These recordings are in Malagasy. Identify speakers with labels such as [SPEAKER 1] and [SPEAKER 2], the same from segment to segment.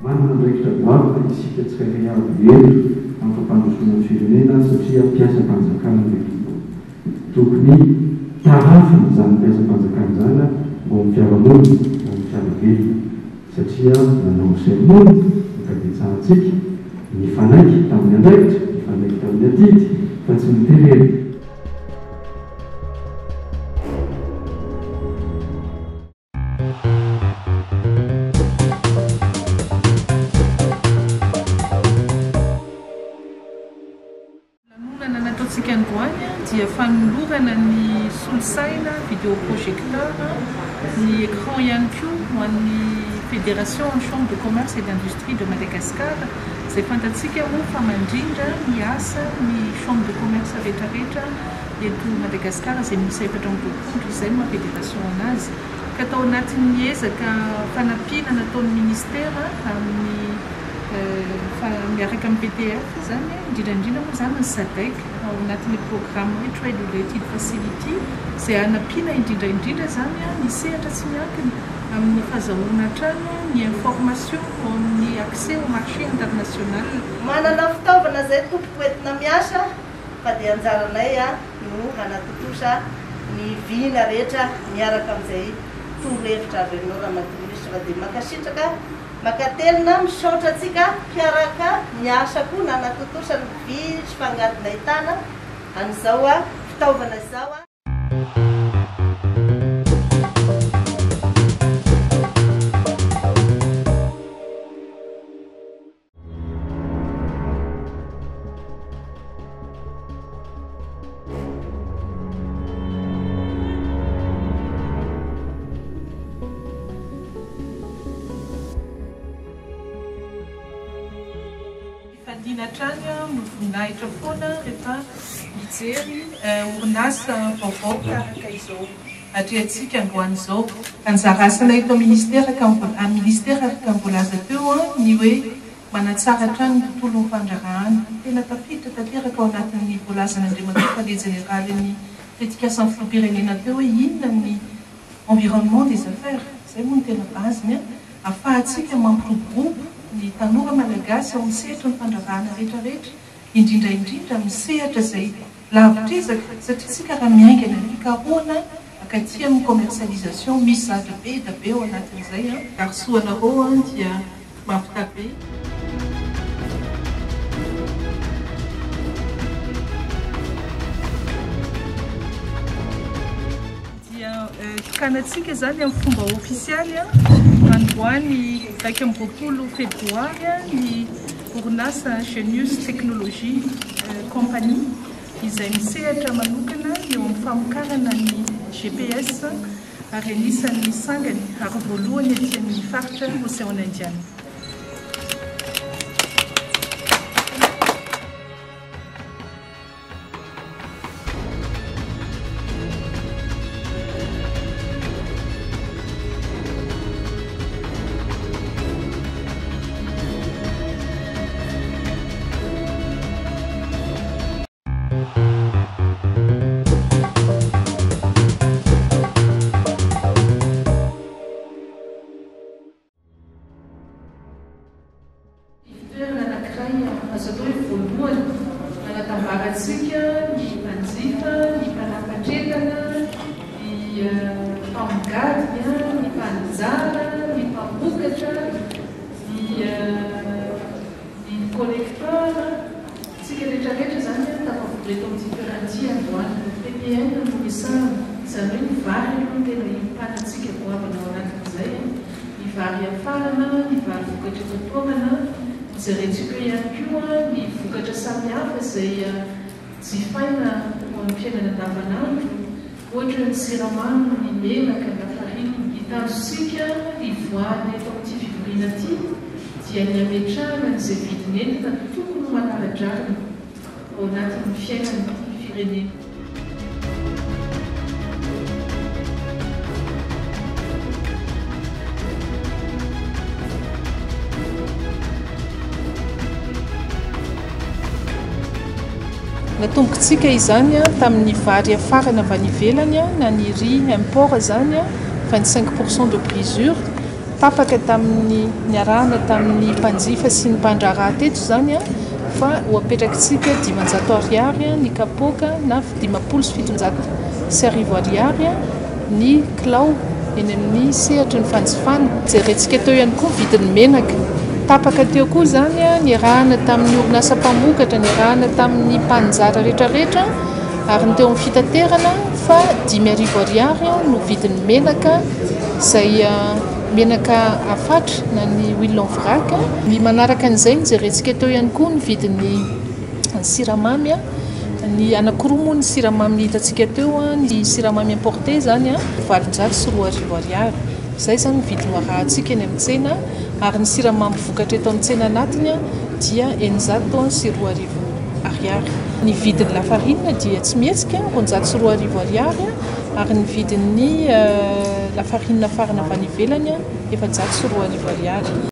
[SPEAKER 1] Manana ndraikitra goavana isika tsy kay avy helo amin'ny fampandrosoana ny firenena satria mpiasam-panjakana lehibe. Tokony tarafina izany mpiasam-panjakana izany mbo mifiarahamonina, mbo mifiarahavelo satria nanao sermony mikabetsahantsika mifanaiky tamin'ny andraikitra, mifanaiky tamin'ny atidy fa tsy miterely.
[SPEAKER 2] Nataontsika androany dia fanolorana ny solosaina vidéoprojecteur, ny écran ihany koa ho an'ny Fédération Chambre de Commerce et d'Industrie de Madagascar. Izay fantatsika ho fa mandrindra ny asa ny Chambre de Commerce rehetrarehetra eto Madagasikara izay misy 400 izay ma fédération anazy. Ka tao anatin'ny ezaka fanampiana nataon'ny ministère amin'ny miaraka amin'ny PTF zany indrindrandrindra moa zany ny SADC ao anatin'ny programme hoe Trade Related Facility izay anampiana indrindraindrindra zany ny sehatra tsy miankina amin'ny fahazahoana hatrany ny information amin'ny accès au marché international.
[SPEAKER 3] Manana fitaovana zay tompoko entina miasa fa dia anjaranay no hanatotosa ny vina rehetra miaraka amin'izay torohevitra avy aminao raha madiminisitra dia makasitraka makatelina misaotra atsika mpiaraka miasa koa na natotosa ny vy sy fangadina hitana an'izao fitaovana izao
[SPEAKER 2] Fandinatrany voninahitra foana rehefa mijery orinasa vaovao tahaka izao. Atrehantsika androany izao anjara asanay eto ministère ka mivolaza teo ny hoe manatsara hatrany ny tontolon'ny fandraharahana. Tena tafiditra tanteraka ao anatin'ny voalazan'Andriamanitra Palais général ny fetikasan'ny filoham-pirenena teo hoe inona ny environnement des affaires. Izay moa ny tena baziny ahafahantsika mampiroborobo ny tanora malagasy ao amin'ny sehatra ny fandraharahana rehetrarehetra, indrindraindrindra misehatra izay lavitrizaka satria tsika raha miaingana ny fikarohana akaty amin'ny commercialisation misy zatra be da be ao anatin'izay arisoanareo dia mampitabe. Dia hikanatsika zany amin'ny fomba ofisialy androany 20 févroary ny orinasa Genius Technologie Compagnie izay misehatra manokana eo amin'ny famokarana ny GPS ary anisan'ny sangany ary voalohany etỳ amin'ny faritra Océan Indien. Azo atao hoe voalohany manatambaratsika ny mpanjifa, ny mpanapatretana, ny mpamogady, ny mpanjara, ny mpamokatra, ny collecteur, tsika rehetrarehetra zany tafavoreto amin'ny différentie androany PPN no misano izany hoe ny vary no tena impanatsika goavana ao anatin'izay, ny vary afarana, ny vary vokatra totoamana. Jerentsika ihany koa ny vokatra samihafa izay jifaina ho amin'ny fiainana andavanandro, ohatra ny siramamy, ny menaka, ny lafariny. Hitanjosika ny voany eto amin'ity fivoriana ity dia ny ametrahana izay vidiny entana tokony manara-drarina ao anatin'ny fiainana firenena. Natombokantsika izany tamin'ny vary afarana avy any ivelany na ny riz import zany 25% de brisure tapaka tamin'ny niarahana tamin'ny mpanjifa sy ny mpandraraha teto zany fa ho apetrakintsika 500 ariary ny kapoka na 770 ariary ny kilao eny amin'ny sehatra ny fanjifana jerentsika teo ihany koa vidin'ny menaka tapaka teo koa zany niarahana tamin'ny orinasa mpamokatra niarahana tamin'ny mpanjara rehetrarehetra ary ny teo amin'ny fitaterana fa 10,000 ariary no vidin'ny menaka izay menaka afatra na ny huile en vrac ny manaraka an'izay jerentsika teo ihany koa ny vidin'ny siramamy ny anankiroa moa ny siramamy hitantsika teo ny siramamy importé zany 740 ariary izay zany vidiny arahantsika eny amin'ny tsena ary ny siramamy vokatra eto amin'ny tsena anatiny dia 940 ariary ny vidin'ny lafarina dia tsy mihetsika 940 ariary ary ny vidin'ny lafarina farana avy any ivelany 740 ariary.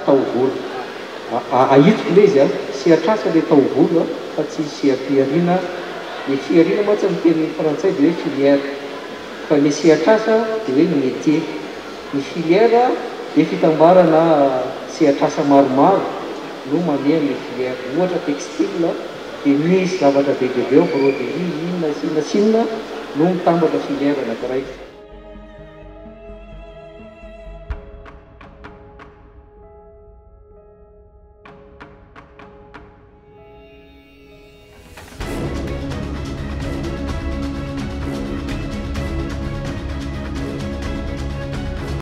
[SPEAKER 4] Taovolo ahitiko le izy siatrasa le taovolo fa tsy siapiarina ny fiarina moa tsy miteny frantsay dia hoe filière fa ny siatrasa dia hoe ny métier ny filière dia fitambarana siatrasa maromaro no manea ny filière ohatra textile dia misy zavatra be dia be ao broderie inona sinona no mitambatra filière anankiray.